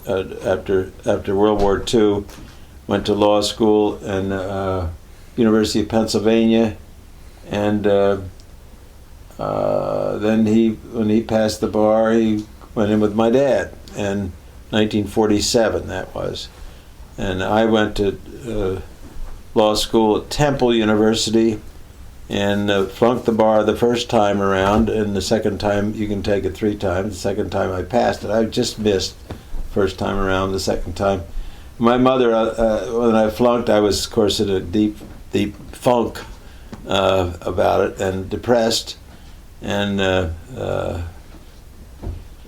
after World War II. Went to law school and University of Pennsylvania, and then when he passed the bar, he went in with my dad in 1947. That was, and I went to law school at Temple University, and flunked the bar the first time around, and the second time you can take it 3 times. The second time I passed it. I just missed first time around. The second time, my mother, when I flunked, I was, of course, in a deep funk about it and depressed. And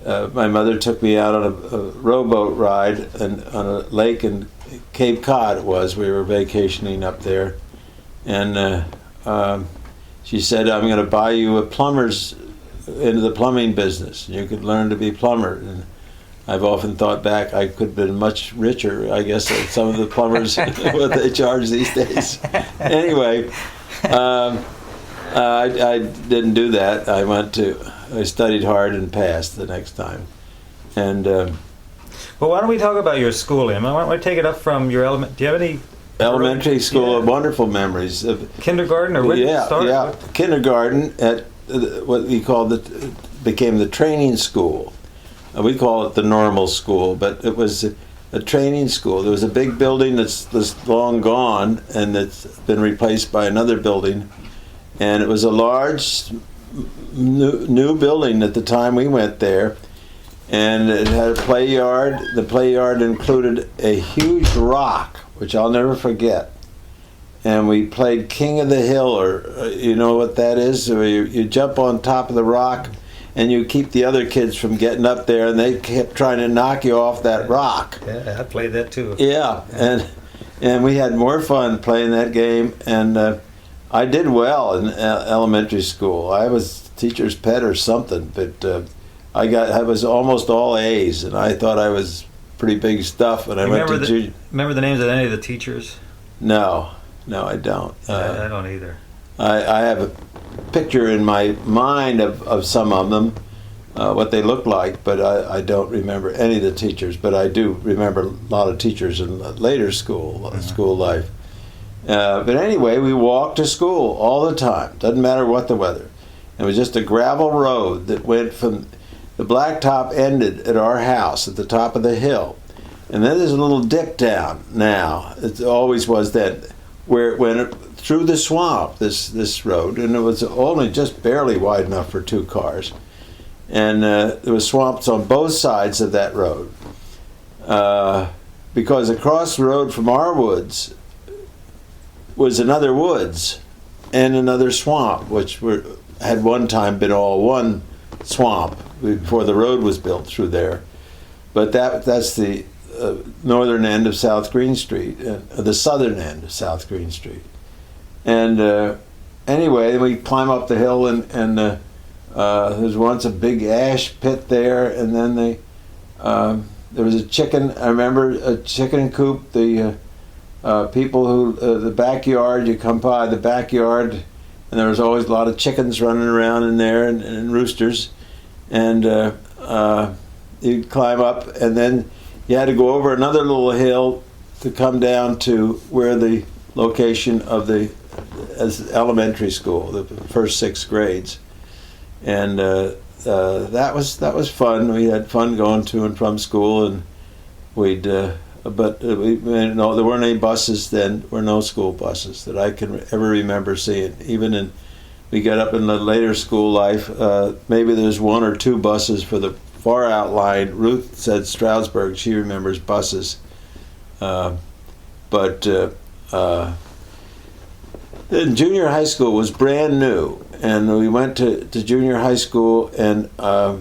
my mother took me out on a rowboat ride and on a lake in Cape Cod. It was. We were vacationing up there, and she said, "I'm going to buy you a plumber's into the plumbing business. You could learn to be plumber." And I've often thought back, I could have been much richer, I guess, than some of the plumbers what they charge these days. Anyway, I didn't do that. I studied hard and passed the next time. And well, why don't we talk about your schooling? Why don't we take it up from your do you have any elementary school? Yeah. Wonderful memories of kindergarten, or when did you start? Yeah, kindergarten at what we called became the training school. We call it the normal school, but it was a training school. There was a big building that's long gone, and that's been replaced by another building. And it was a large new building at the time we went there. And it had a play yard. The play yard included a huge rock, which I'll never forget. And we played King of the Hill, or you know what that is? Where you jump on top of the rock, and you keep the other kids from getting up there, and they kept trying to knock you off that rock. Yeah, I played that too. Yeah, and we had more fun playing that game, and I did well in elementary school. I was teacher's pet or something, but I was almost all A's, and I thought I was pretty big stuff when I went to junior. Remember the names of any of the teachers? No, I don't. I don't either. I have a picture in my mind of some of them, what they looked like, but I don't remember any of the teachers. But I do remember a lot of teachers in later school life. But anyway, we walked to school all the time. Doesn't matter what the weather. It was just a gravel road that went from the blacktop ended at our house at the top of the hill, and then there's a little dip down. Now it always was then, where it went through the swamp, this road, and it was only just barely wide enough for 2 cars. And there was swamps on both sides of that road. Because across the road from our woods was another woods and another swamp, which had one time been all one swamp before the road was built through there. But that's the northern end of South Green Street, the southern end of South Green Street. And anyway, we climb up the hill, and there was once a big ash pit there, and then there was a chicken. I remember a chicken coop. The people who the backyard. You come by the backyard, and there was always a lot of chickens running around in there, and roosters, and you'd climb up, and then you had to go over another little hill to come down to where the location of the elementary school, the first 6 grades, and that was fun. We had fun going to and from school, and there weren't any buses then. There were no school buses that I can ever remember seeing. Even we got up in the later school life, maybe there's 1 or 2 buses for the far out line. Ruth said Stroudsburg, she remembers buses, but then junior high school was brand new, and we went to junior high school, and I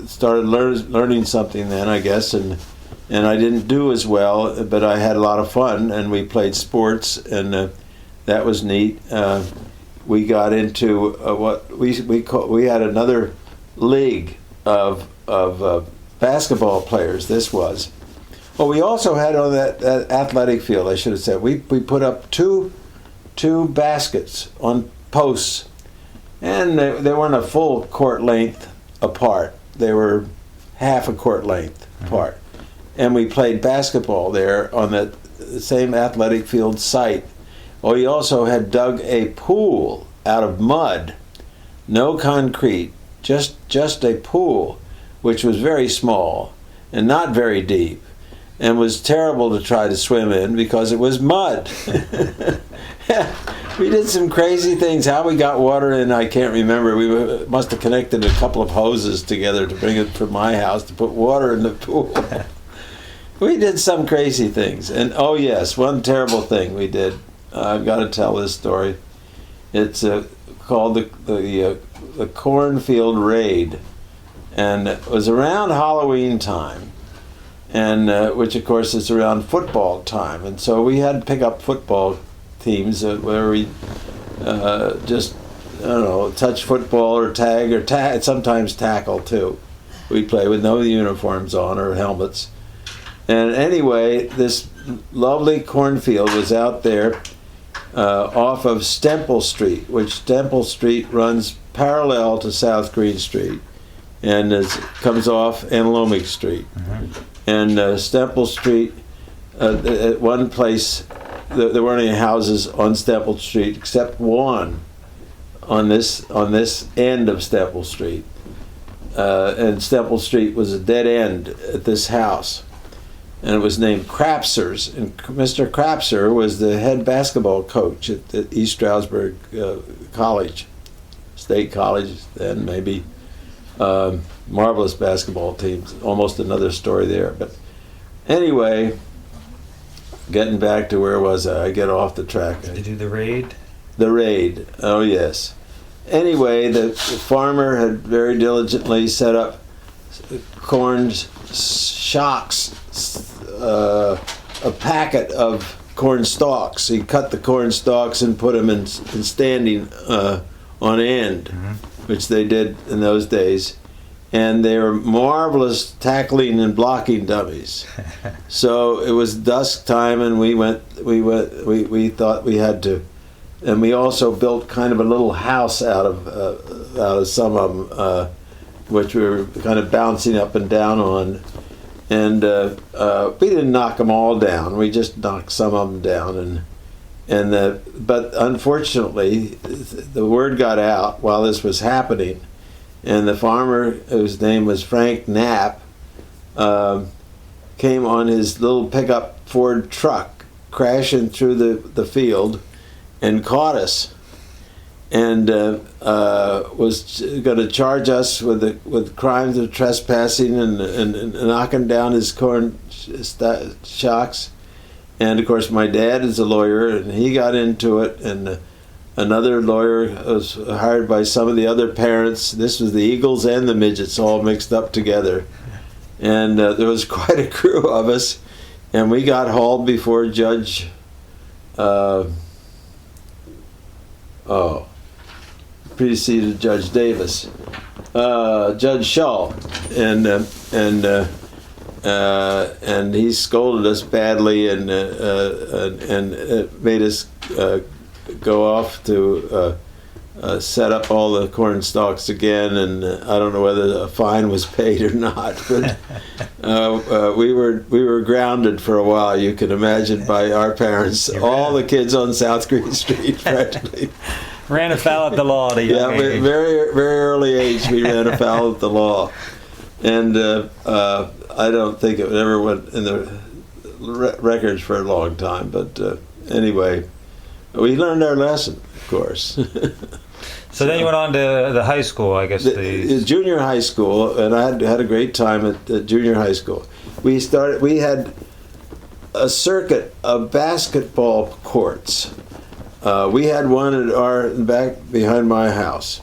started learning something then, I guess, and I didn't do as well, but I had a lot of fun, and we played sports, and that was neat. We got into what we had another league of basketball players. This was. Well, we also had on that athletic field, I should have said, we put up two baskets on posts, And they weren't a full court length apart. They were half a court length apart. And we played basketball there on the same athletic field site. Well, he also had dug a pool out of mud, no concrete, just a pool, which was very small and not very deep, and was terrible to try to swim in because it was mud. We did some crazy things. How we got water in, I can't remember. We must have connected a couple of hoses together to bring it from my house to put water in the pool. We did some crazy things. And oh yes, one terrible thing we did. I've got to tell this story. It's called the Cornfield Raid, and it was around Halloween time, and which of course is around football time, and so we had to pick up football teams where we just, I don't know, touch football or tag or sometimes tackle too. We play with no uniforms on or helmets. And anyway, this lovely cornfield was out there off of Stemple Street, which Stemple Street runs parallel to South Green Street and comes off Antelope Street. And Stemple Street, at one place, there weren't any houses on Stemple Street except one on this end of Stemple Street. And Stemple Street was a dead end at this house. And it was named Crapser's. And Mr. Crapser was the head basketball coach at East Stroudsburg College, State College, then maybe. Marvelous basketball teams. Almost another story there. But anyway, getting back to where was I get off the track. Did you do the raid? The raid, oh yes. Anyway, the farmer had very diligently set up corn shocks, a packet of corn stalks. He cut the corn stalks and put them in standing on end, which they did in those days. And they were marvelous tackling and blocking dummies. So it was dusk time, and we thought we had to, and we also built kind of a little house out of some of them, which we were kind of bouncing up and down on. And we didn't knock them all down. We just knocked some of them down, but unfortunately, the word got out while this was happening. And the farmer, whose name was Frank Knapp, came on his little pickup Ford truck, crashing through the field, and caught us, and was going to charge us with crimes of trespassing and knocking down his corn shocks. And of course, my dad is a lawyer, and he got into it, and another lawyer was hired by some of the other parents. This was the Eagles and the Midgets all mixed up together. And there was quite a crew of us. And we got hauled before Judge, preceded Judge Davis, Judge Shull. And he scolded us badly and made us go off to set up all the corn stalks again, and I don't know whether a fine was paid or not, but we were grounded for a while, you can imagine, by our parents. All the kids on South Green Street practically. Ran afoul at the law at a young age. Yeah, very, very early age we ran afoul at the law. And I don't think it ever went in the records for a long time, but anyway, we learned our lesson, of course. So then you went on to the high school, I guess. The junior high school, and I had a great time at junior high school. We had a circuit of basketball courts. We had one back behind my house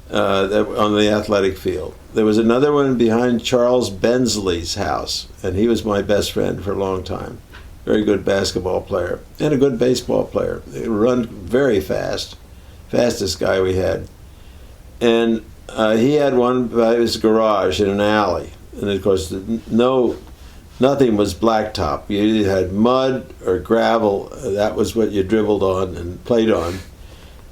on the athletic field. There was another one behind Charles Bensley's house, and he was my best friend for a long time. Very good basketball player and a good baseball player. He run very fast, fastest guy we had. And he had one by his garage in an alley, and of course nothing was blacktop. You either had mud or gravel. That was what you dribbled on and played on.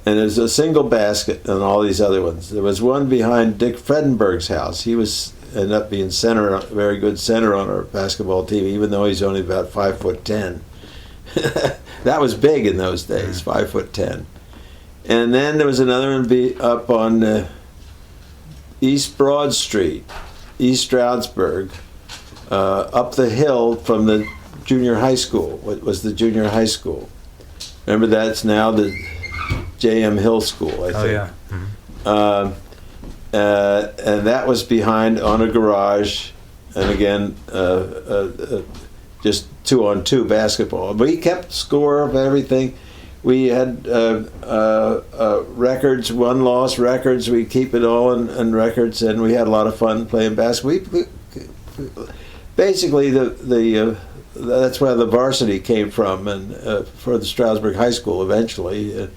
And there's a single basket on all these other ones. There was one behind Dick Fredenberg's house. He ended up being center, a very good center on our basketball team, even though he's only about 5'10". That was big in those days, 5'10". And then there was another one up on East Broad Street, East Stroudsburg, up the hill from the junior high school. What was the junior high school? Remember, that's now the J.M. Hill School, I think. Oh, yeah. Mm-hmm. And that was behind on a garage, and again, just 2-on-2 basketball. We kept score of everything. We had records, won-loss records. We keep it all in records, and we had a lot of fun playing basketball. Basically, that's where the varsity came from, and for the Stroudsburg High School eventually,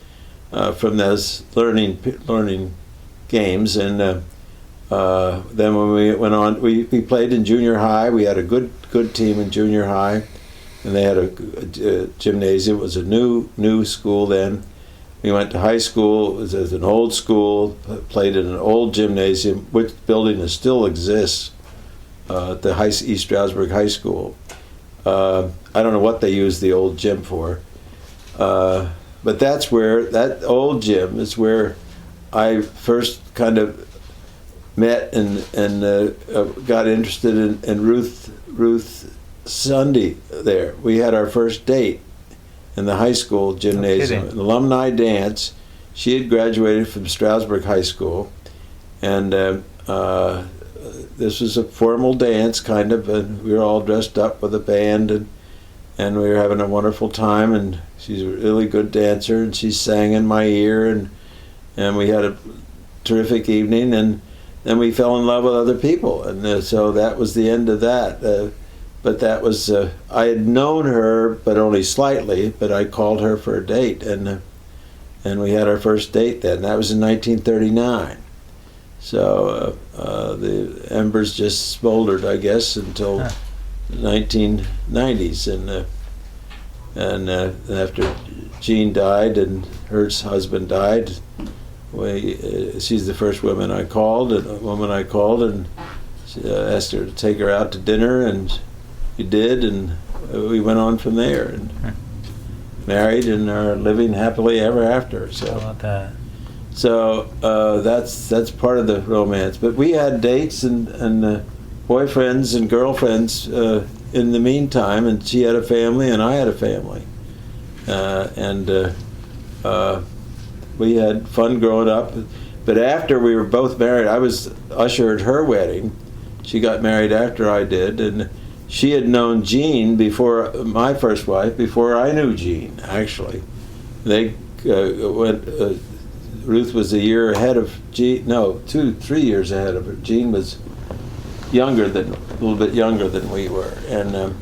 from those learning games. And then when we went on, we played in junior high. We had a good team in junior high, and they had a gymnasium. It was a new school then. We went to high school. It was an old school. Played in an old gymnasium, which building still exists. At the East Stroudsburg High School. I don't know what they used the old gym for, but that's where, that old gym is where I first kind of met and got interested in Ruth Sunday there. We had our first date in the high school gymnasium, an alumni dance. She had graduated from Stroudsburg High School, and this was a formal dance, kind of, and we were all dressed up with a band, and we were having a wonderful time, and she's a really good dancer, and she sang in my ear, and we had a terrific evening, and then we fell in love with other people, and so that was the end of that. But that was, I had known her, but only slightly, but I called her for a date, and we had our first date then. That was in 1939. So the embers just smoldered, I guess, until the 1990s, and after Jean died and her husband died, she's the first woman I called, and she asked her to take her out to dinner, and we did, and we went on from there, and married and are living happily ever after. So. How about that? So that's part of the romance. But we had dates and boyfriends and girlfriends in the meantime, and she had a family and I had a family, and we had fun growing up. But after we were both married, I was ushered her wedding. She got married after I did, and she had known Jean before, my first wife, before I knew Jean. Actually, they went. Ruth was a year ahead of Jean. No, 3 years ahead of her. Jean was a little bit younger than we were, and